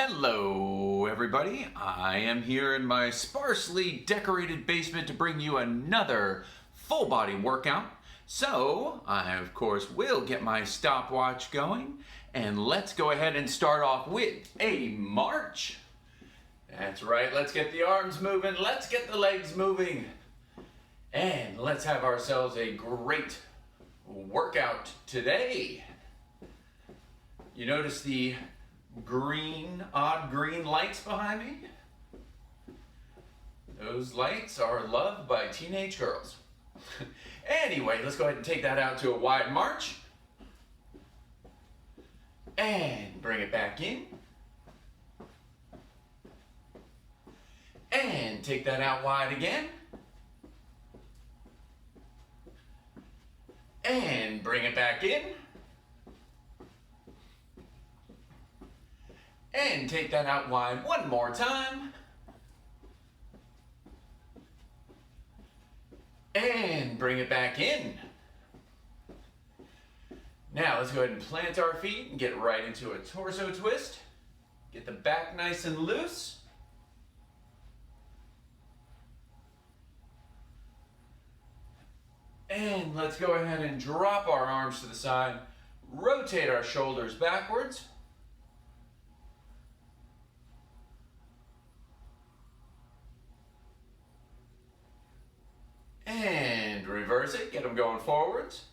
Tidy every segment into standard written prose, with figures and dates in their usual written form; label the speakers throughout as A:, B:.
A: Hello everybody, I am here in my sparsely decorated basement to bring you another full body workout. So, I of course will get my stopwatch going and let's go ahead and start off with a march. That's right, let's get the arms moving, let's get the legs moving, and let's have ourselves a great workout today. You notice the odd green lights behind me? Those lights are loved by teenage girls. Anyway, let's go ahead and take that out to a wide march. And bring it back in. And take that out wide again. And bring it back in. And take that out wide one more time. And bring it back in. Now let's go ahead and plant our feet and get right into a torso twist. Get the back nice and loose. And let's go ahead and drop our arms to the side. Rotate our shoulders backwards. And reverse it, get them going forwards.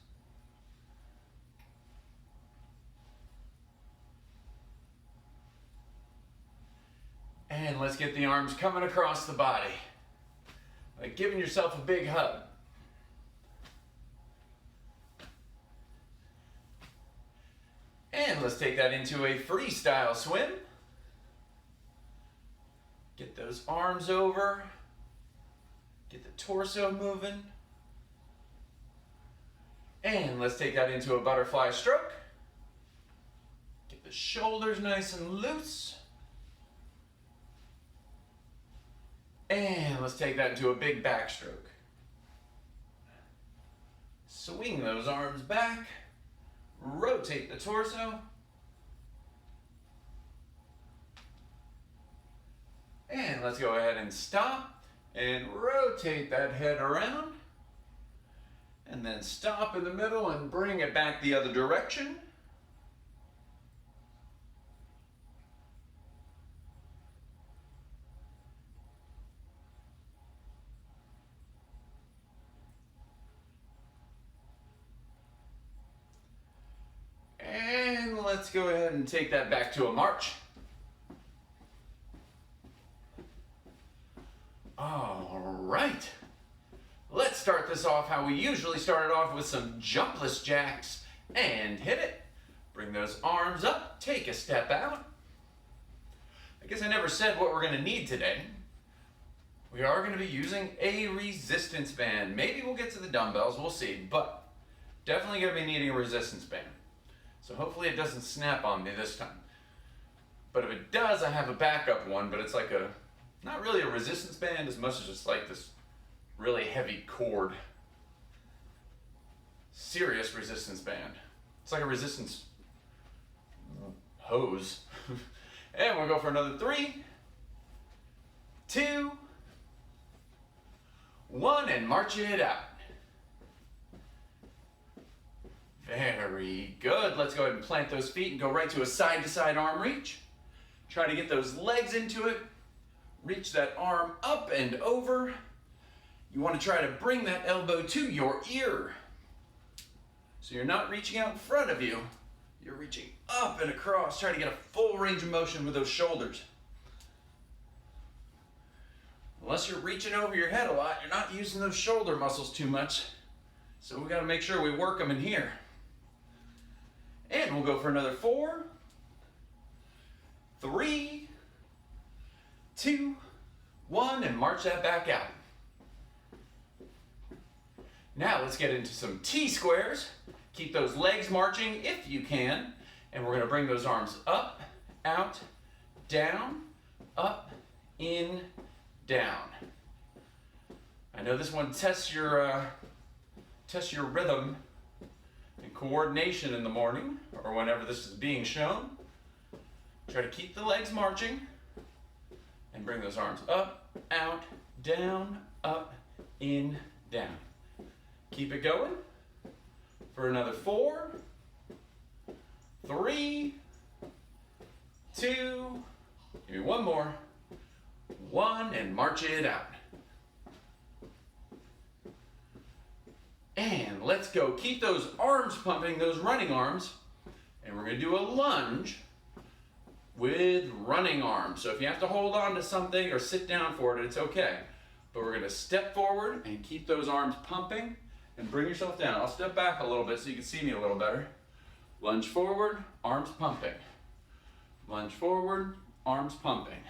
A: And let's get the arms coming across the body, like giving yourself a big hug. And let's take that into a freestyle swim. Get those arms over. Get the torso moving. And let's take that into a butterfly stroke. Get the shoulders nice and loose. And let's take that into a big backstroke. Swing those arms back. Rotate the torso. And let's go ahead and stop. And rotate that head around. And then stop in the middle and bring it back the other direction. And let's go ahead and take that back to a march. All right, let's start this off how we usually start it off with some jumpless jacks and hit it. Bring those arms up, take a step out. I guess I never said what we're going to need today. We are going to be using a resistance band. Maybe we'll get to the dumbbells, we'll see, but definitely going to be needing a resistance band. So hopefully it doesn't snap on me this time. But if it does, I have a backup one, but it's like not really a resistance band as much as just like this really heavy cord. Serious resistance band. It's like a resistance hose. And we'll go for another 3, 2, 1, and march it out. Very good. Let's go ahead and plant those feet and go right to a side-to-side arm reach. Try to get those legs into it. Reach that arm up and over. You want to try to bring that elbow to your ear. So you're not reaching out in front of you. You're reaching up and across. Try to get a full range of motion with those shoulders. Unless you're reaching over your head a lot, you're not using those shoulder muscles too much. So we got to make sure we work them in here. And we'll go for another 4, 3, 2, 1, and march that back out. Now let's get into some T-squares. Keep those legs marching if you can. And we're going to bring those arms up, out, down, up, in, down. I know this one tests your rhythm and coordination in the morning or whenever this is being shown. Try to keep the legs marching and bring those arms up, out, down, up, in, down. Keep it going for another 4, 3, 2, give me one more, 1, and march it out. And let's go. Keep those arms pumping, those running arms, and we're going to do a lunge with running arms. So if you have to hold on to something or sit down for it, it's okay. But we're going to step forward and keep those arms pumping and bring yourself down. I'll step back a little bit so you can see me a little better. Lunge forward, arms pumping. Lunge forward, arms pumping.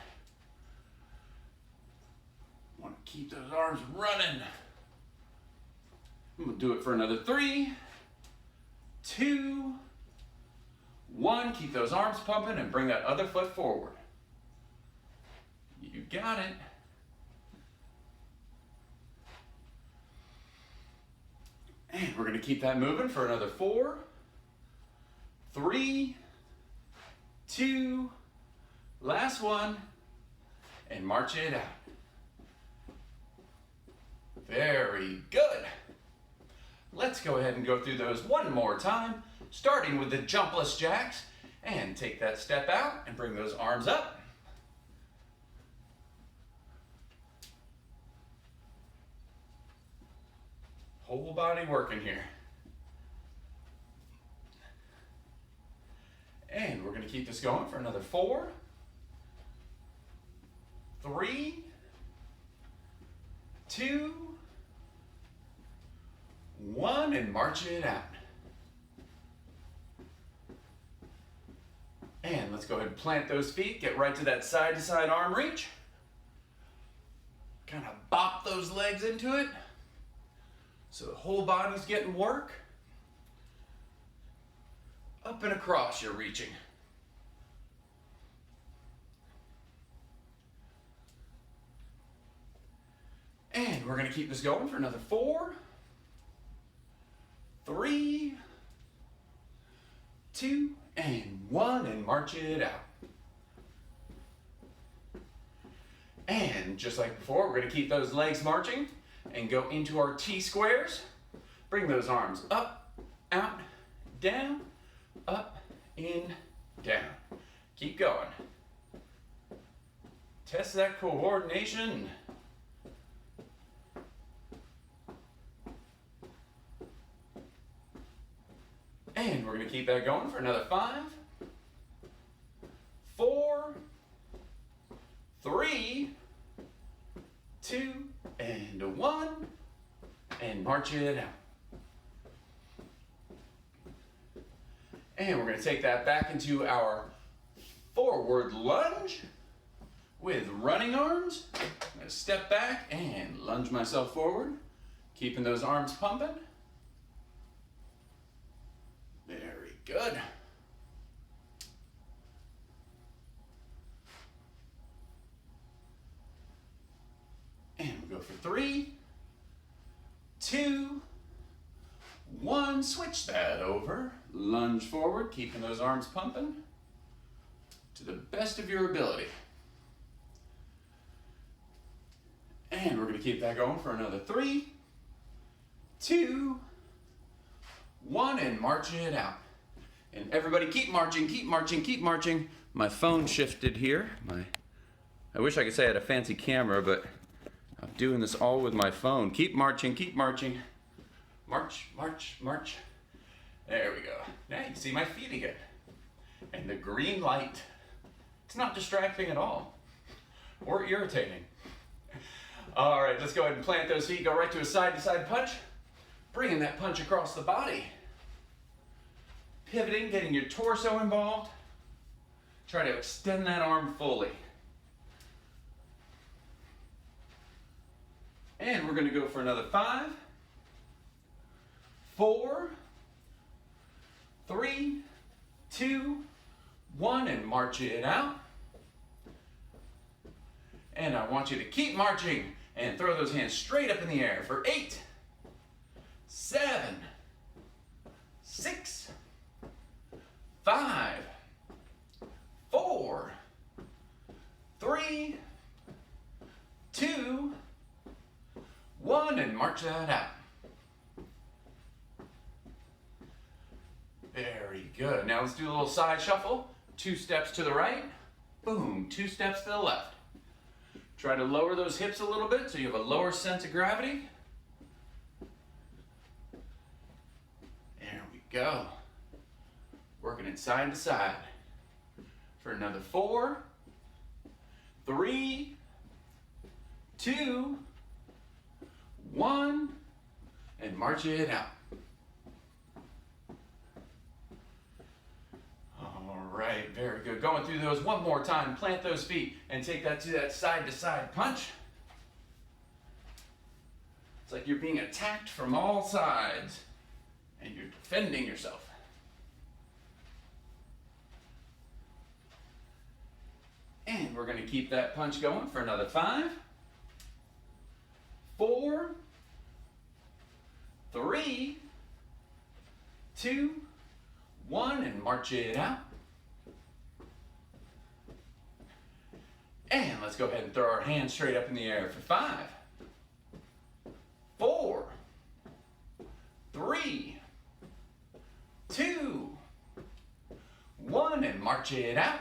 A: Want to keep those arms running. I'm going to do it for another 3, 2, 1. Keep those arms pumping and bring that other foot forward. You got it. And we're going to keep that moving for another 4, 3, 2, last one, and march it out. Very good. Let's go ahead and go through those one more time, starting with the jumpless jacks, and take that step out and bring those arms up. Whole body working here. And we're going to keep this going for another 4, 3, 2, 1, and march it out. And let's go ahead and plant those feet, get right to that side-to-side arm reach. Kind of bop those legs into it so the whole body's getting work. Up and across you're reaching. And we're going to keep this going for another 4, 3, 2, and 1, and march it out. And just like before, we're going to keep those legs marching and go into our T-squares. Bring those arms up, out, down, up, in, down. Keep going. Test that coordination. And we're going to keep that going for another 5, 4, 3, 2, and 1, and march it out. And we're going to take that back into our forward lunge with running arms. I'm going to step back and lunge myself forward, keeping those arms pumping. Very good. And we'll go for 3, 2, 1. Switch that over. Lunge forward, keeping those arms pumping to the best of your ability. And we're going to keep that going for another 3, 2, 1, and march it out. And everybody keep marching, keep marching, keep marching. My phone shifted here. I wish I could say I had a fancy camera, but I'm doing this all with my phone. Keep marching, keep marching. March, march, march. There we go. Now you can see my feet again. And the green light. It's not distracting at all. Or irritating. All right, let's go ahead and plant those feet. Go right to a side-to-side punch. Bringing that punch across the body. Pivoting, getting your torso involved. Try to extend that arm fully. And we're going to go for another 5, 4, 3, 2, 1, and march it out. And I want you to keep marching and throw those hands straight up in the air for 8, 7, 6, 5, 4, 3, 2, 1, and march that out. Very good. Now let's do a little side shuffle. 2 steps to the right, boom, 2 steps to the left. Try to lower those hips a little bit so you have a lower sense of gravity. There we go. Working it side to side. For another 4, 3, 2, 1, and march it out. All right, very good. Going through those one more time. Plant those feet and take that to that side punch. It's like you're being attacked from all sides and you're defending yourself. And we're going to keep that punch going for another 5, 4, 3, 2, 1, and march it out. And let's go ahead and throw our hands straight up in the air for 5, 4, 3, 2, 1, and march it out.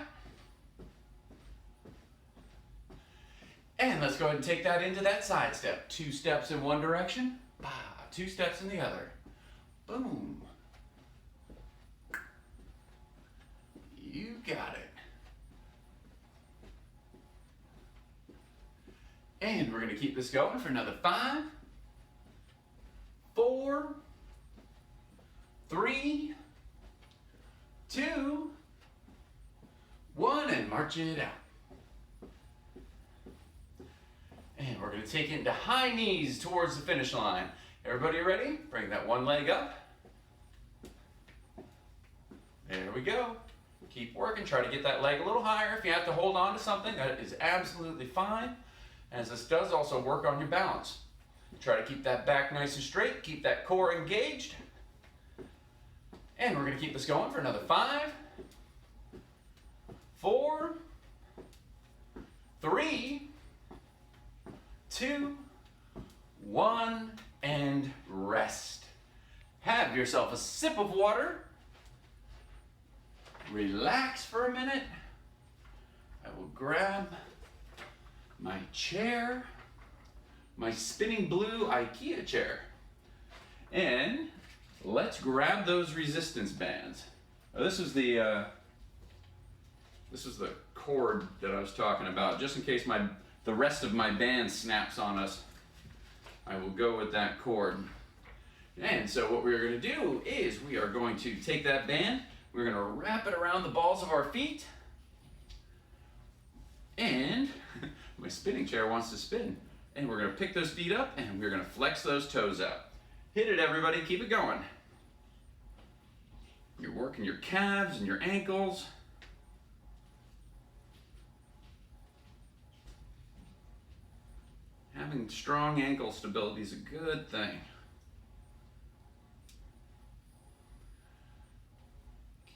A: And let's go ahead and take that into that side step. 2 steps in one direction, 2 steps in the other. Boom. You got it. And we're going to keep this going for another 5, 4, 3, 2, 1, and march it out. And we're going to take it into high knees towards the finish line. Everybody ready? Bring that one leg up. There we go. Keep working. Try to get that leg a little higher. If you have to hold on to something, that is absolutely fine. As this does also work on your balance. Try to keep that back nice and straight. Keep that core engaged. And we're going to keep this going for another 5, 4, 3, 2, 1, and rest. Have yourself a sip of water. Relax for a minute. I will grab my chair, my spinning blue IKEA chair, and let's grab those resistance bands. Now, this is the cord that I was talking about. Just in case the rest of my band snaps on us, I will go with that cord. And so what we're going to do is we are going to take that band, we're going to wrap it around the balls of our feet, and my spinning chair wants to spin. And we're going to pick those feet up and we're going to flex those toes out. Hit it, everybody. Keep it going. You're working your calves and your ankles. Having strong ankle stability is a good thing.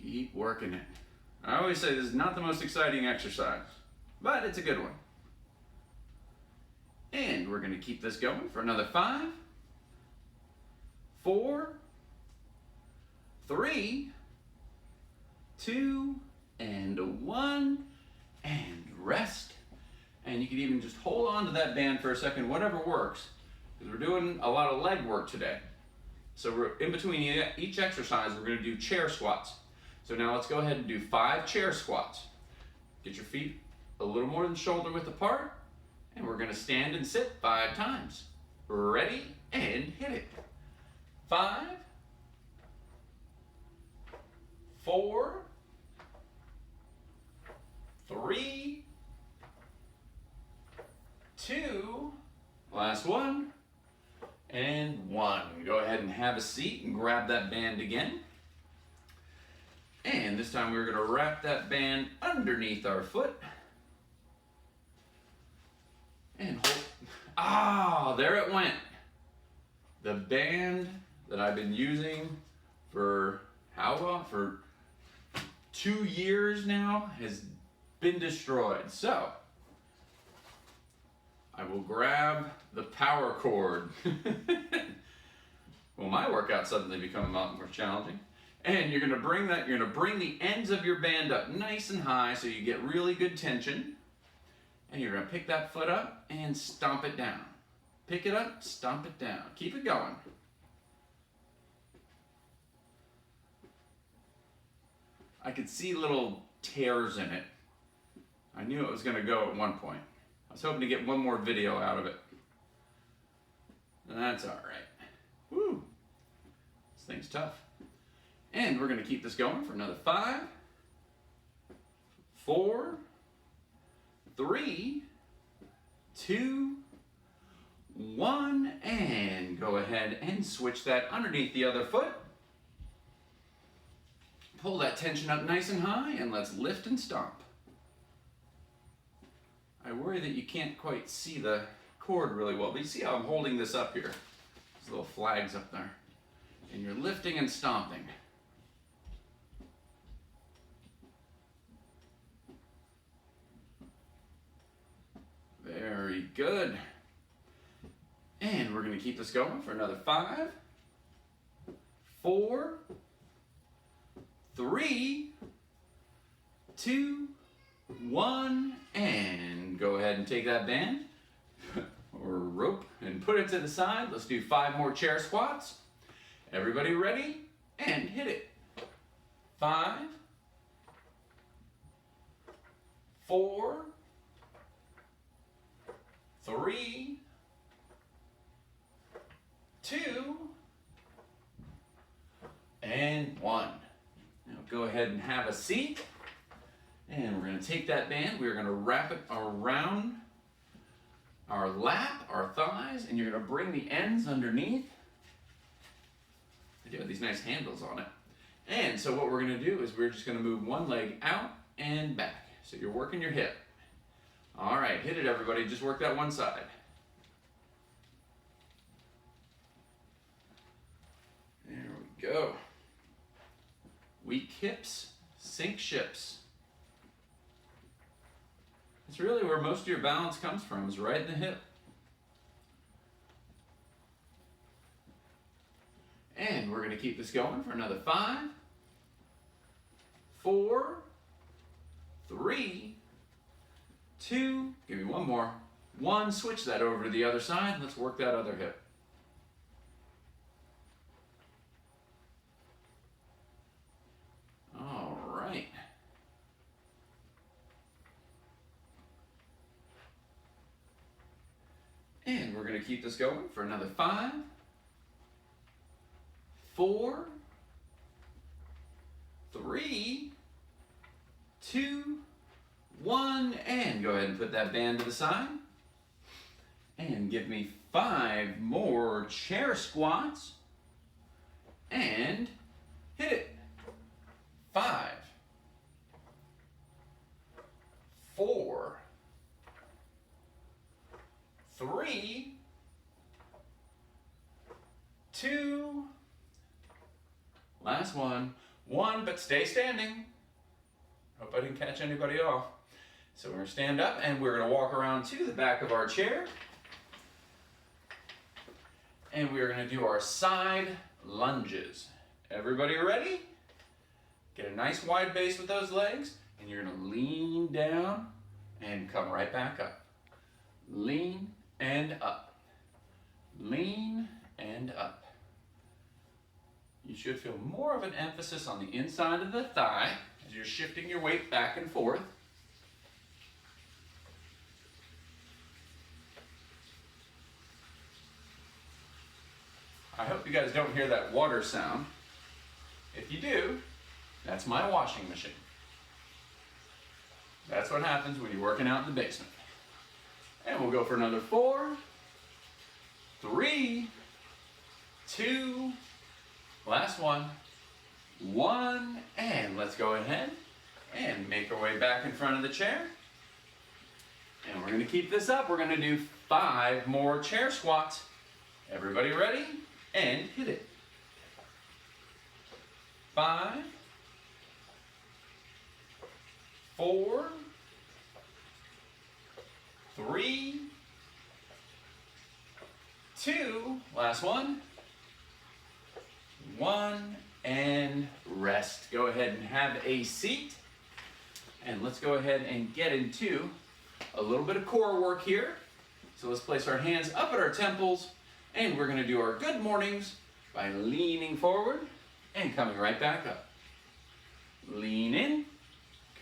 A: Keep working it. I always say this is not the most exciting exercise, but it's a good one. And we're going to keep this going for another 5, 4, 3, 2, and 1, and rest. And you can even just hold on to that band for a second, whatever works, because we're doing a lot of leg work today. So we're in between each exercise, we're going to do chair squats. So now let's go ahead and do 5 chair squats. Get your feet a little more than shoulder width apart, and we're going to stand and sit 5 times. Ready, and hit it. 5, 4, 3, 2, last one, and 1. Go ahead and have a seat and grab that band again. And this time we're going to wrap that band underneath our foot. And hold. There it went. The band that I've been using for how long? For 2 years now has been destroyed. So I will grab the power cord. Well, my workout suddenly become a lot more challenging. And you're gonna bring the ends of your band up nice and high so you get really good tension. And you're gonna pick that foot up and stomp it down. Pick it up, stomp it down. Keep it going. I could see little tears in it. I knew it was gonna go at one point. I was hoping to get one more video out of it. That's all right. Woo! This thing's tough. And we're gonna keep this going for another 5, 4, 3, 2, 1, and go ahead and switch that underneath the other foot. Pull that tension up nice and high, and let's lift and stomp. I worry that you can't quite see the cord really well, but you see how I'm holding this up here? There's little flags up there. And you're lifting and stomping. Very good. And we're going to keep this going for another 5, 4, 3, 2, 1, and go ahead and take that band or rope and put it to the side. Let's do 5 more chair squats. Everybody ready? And hit it. 5, 4, 3, 2, and 1. Now go ahead and have a seat. And we're going to take that band, we're going to wrap it around our lap, our thighs, and you're going to bring the ends underneath. They do have these nice handles on it. And so what we're going to do is we're just going to move one leg out and back. So you're working your hip. All right, hit it everybody, just work that one side. There we go. Weak hips, sink ships. It's really where most of your balance comes from, is right in the hip. And we're going to keep this going for another 5, 4, 3, 2, give me one more, 1, switch that over to the other side, let's work that other hip. All right. And we're going to keep this going for another 5, 4, 3, 2, 1, and go ahead and put that band to the side. And give me 5 more chair squats. And hit it. 5, 4, 3, 2, last one, 1, but stay standing. Hope I didn't catch anybody off. So we're going to stand up and we're going to walk around to the back of our chair. And we're going to do our side lunges. Everybody ready? Get a nice wide base with those legs, and you're going to lean down and come right back up. Lean and up. Lean and up. You should feel more of an emphasis on the inside of the thigh as you're shifting your weight back and forth. I hope you guys don't hear that water sound. If you do, that's my washing machine. That's what happens when you're working out in the basement. And we'll go for another 4, 3, 2, last one, 1, and let's go ahead and make our way back in front of the chair. And we're going to keep this up. We're going to do 5 more chair squats. Everybody ready? And hit it. 5, 4, 3, 2, last one. 1, and rest. Go ahead and have a seat. And let's go ahead and get into a little bit of core work here. So let's place our hands up at our temples, and we're gonna do our good mornings by leaning forward and coming right back up. Lean in,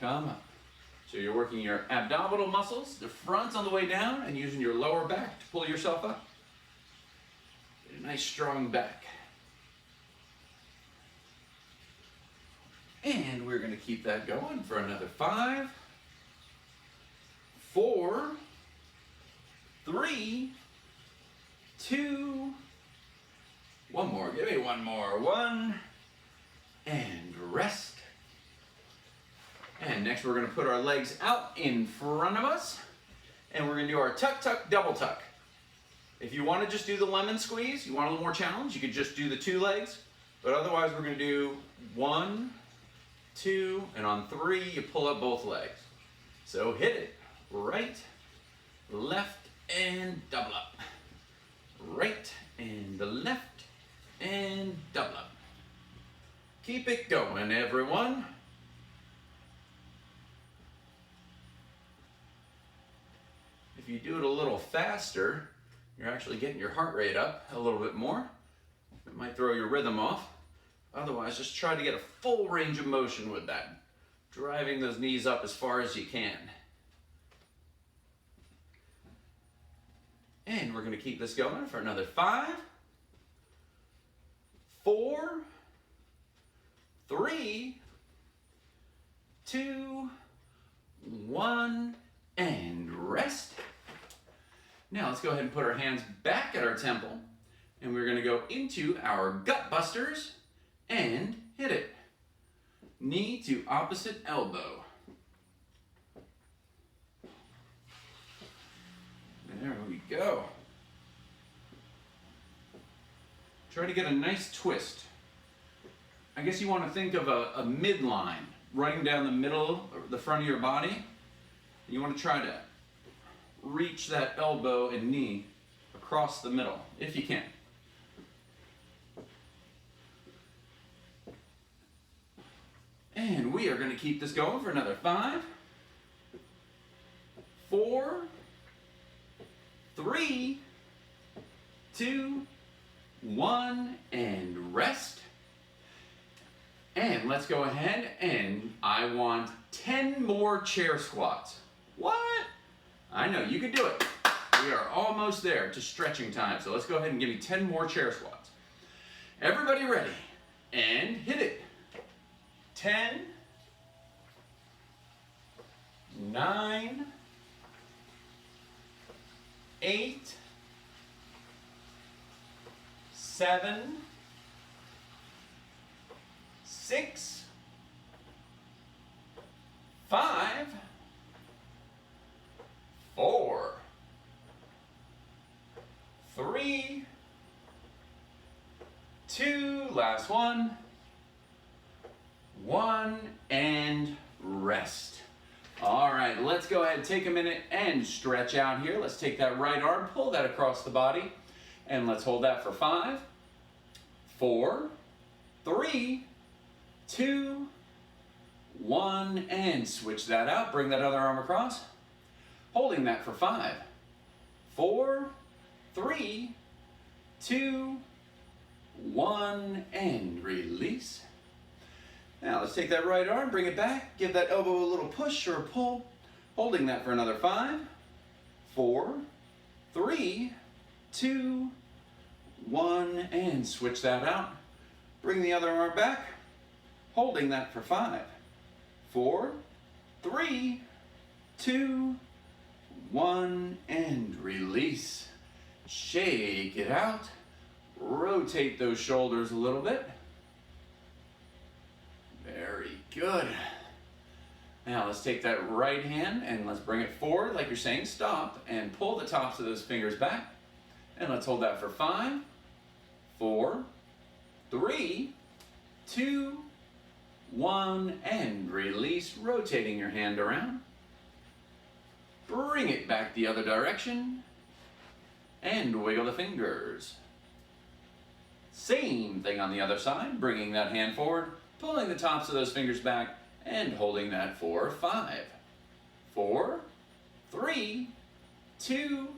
A: come up. So you're working your abdominal muscles, the fronts on the way down, and using your lower back to pull yourself up. Get a nice strong back. And we're gonna keep that going for another 5, 4, 3, 2, one more, give me one more, 1, and rest. And next we're gonna put our legs out in front of us, and we're gonna do our tuck, tuck, double tuck. If you wanna just do the lemon squeeze, you want a little more challenge, you could just do the 2 legs, but otherwise we're gonna do 1, 2, and on 3, you pull up both legs. So hit it. Right, left, and double up. Right, and the left, and double up. Keep it going, everyone. If you do it a little faster, you're actually getting your heart rate up a little bit more. It might throw your rhythm off. Otherwise, just try to get a full range of motion with that. Driving those knees up as far as you can. And we're gonna keep this going for another 5, 4, 3, 2, 1, and rest. Now let's go ahead and put our hands back at our temple, and we're gonna go into our gut busters and hit it. Knee to opposite elbow. There we go. Try to get a nice twist. I guess you want to think of a midline running down the middle, or the front of your body. You want to try to reach that elbow and knee across the middle, if you can. And we are going to keep this going for another 5, 4, 3, 2, 1, and rest. And let's go ahead, and I want 10 more chair squats. What? I know, you can do it. We are almost there to stretching time, so let's go ahead and give me 10 more chair squats. Everybody ready? And hit it. 10, 9, 8, 7, 6, 5, 4, 3, 2, last one, 1, and rest. All right, let's go ahead and take a minute and stretch out here. Let's take that right arm, pull that across the body, and let's hold that for 5, 4, 3, 2, 1, and switch that out. Bring that other arm across. Holding that for 5, 4, 3, 2, 1, and release. Now let's take that right arm, bring it back, give that elbow a little push or a pull, holding that for another 5, 4, 3, 2, 1, and switch that out. Bring the other arm back, holding that for 5, 4, 3, 2, 1, and release. Shake it out. Rotate those shoulders a little bit. Very good. Now let's take that right hand and let's bring it forward like you're saying stop, and pull the tops of those fingers back. And let's hold that for 5, 4, 3, 2, 1, and release, rotating your hand around. Bring it back the other direction. and wiggle the fingers. Same thing on the other side, bringing that hand forward, pulling the tops of those fingers back, and holding that for 5, 4, 3, 2,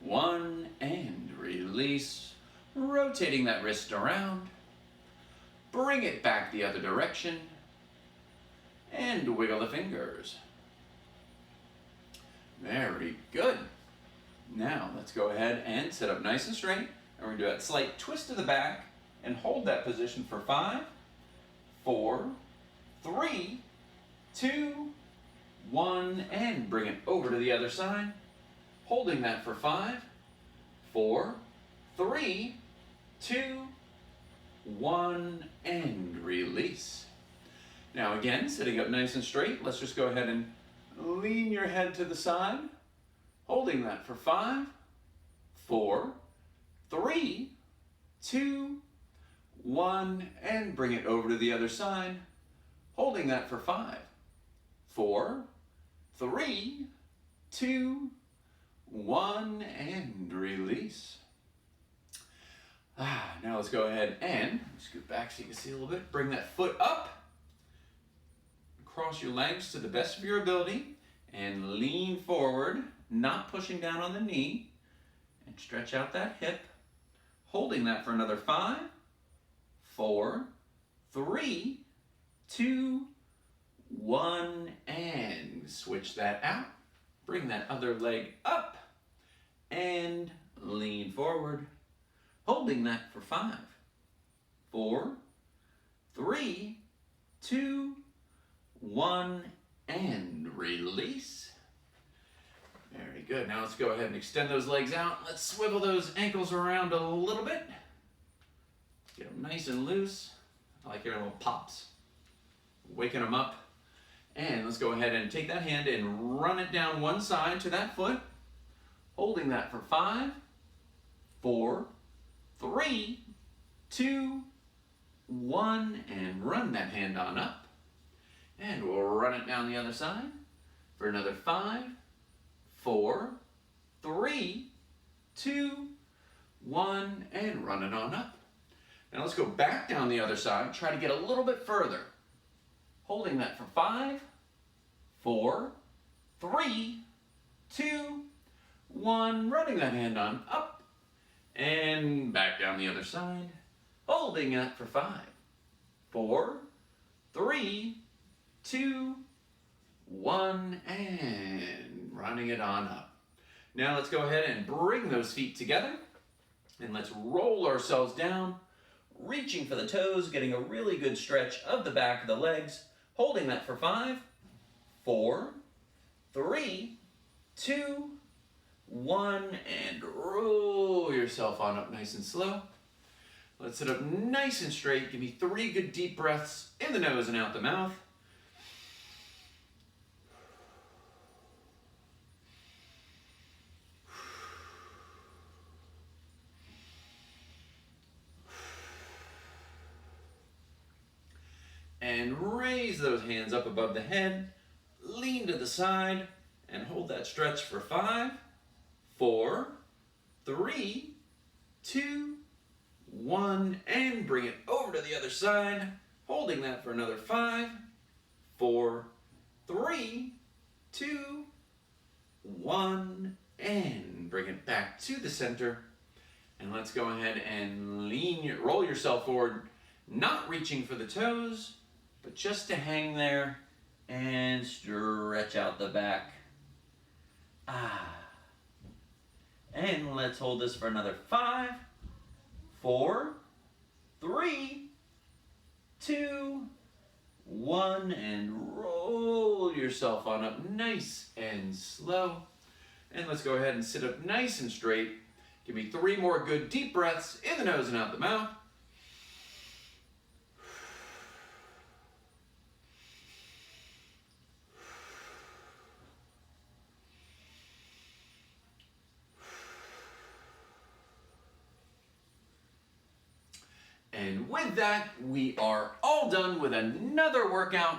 A: 1, and release. Rotating that wrist around. Bring it back the other direction, and wiggle the fingers. Very good. Now let's go ahead and sit up nice and straight, and we're going to do that slight twist to the back and hold that position for 5, 4, 3, 2, 1, and bring it over to the other side, holding that for 5, 4, 3, 2, 1, and release. Now again, sitting up nice and straight, let's just go ahead and lean your head to the side, holding that for 5, 4, 3, 2, 1, and bring it over to the other side, holding that for 5, 4, 3, 2, 1, and release. Now let's go ahead and scoot back so you can see a little bit. Bring that foot up, cross your legs to the best of your ability, and lean forward, not pushing down on the knee, and stretch out that hip, holding that for another 5, 4, 3, 2, 1, and switch that out. Bring that other leg up and lean forward, holding that for 5, 4, 3, 2, 1, and release. Very good. Now let's go ahead and extend those legs out. Let's swivel those ankles around a little bit. Get them nice and loose. I like your little pops. Waking them up. And let's go ahead and take that hand and run it down one side to that foot, holding that for 5, 4, 3, 2, 1, and run that hand on up. And we'll run it down the other side for another 5, 4, 3, 2, 1, and run it on up. Now let's go back down the other side, try to get a little bit further. Holding that for 5, 4, 3, 2, 1, running that hand on up, and back down the other side. Holding that for 5, 4, 3, 2, 1, and running it on up. Now let's go ahead and bring those feet together, and let's roll ourselves down, reaching for the toes, getting a really good stretch of the back of the legs, holding that for 5, 4, 3, 2, 1, and roll yourself on up nice and slow. Let's sit up nice and straight. Give me 3 good deep breaths in the nose and out the mouth. And raise those hands up above the head, lean to the side, and hold that stretch for 5, 4, 3, 2, 1, and bring it over to the other side, holding that for another 5, 4, 3, 2, 1, and bring it back to the center. And let's go ahead and roll yourself forward, not reaching for the toes, but just to hang there and stretch out the back. And let's hold this for another 5, 4, 3, 2, 1, and roll yourself on up nice and slow. And let's go ahead and sit up nice and straight. Give me 3 more good deep breaths in the nose and out the mouth. And with that, we are all done with another workout.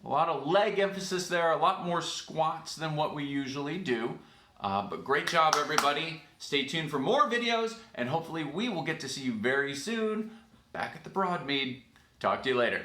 A: A lot of leg emphasis there, a lot more squats than what we usually do. But great job, everybody. Stay tuned for more videos, and hopefully we will get to see you very soon back at the Broadmead. Talk to you later.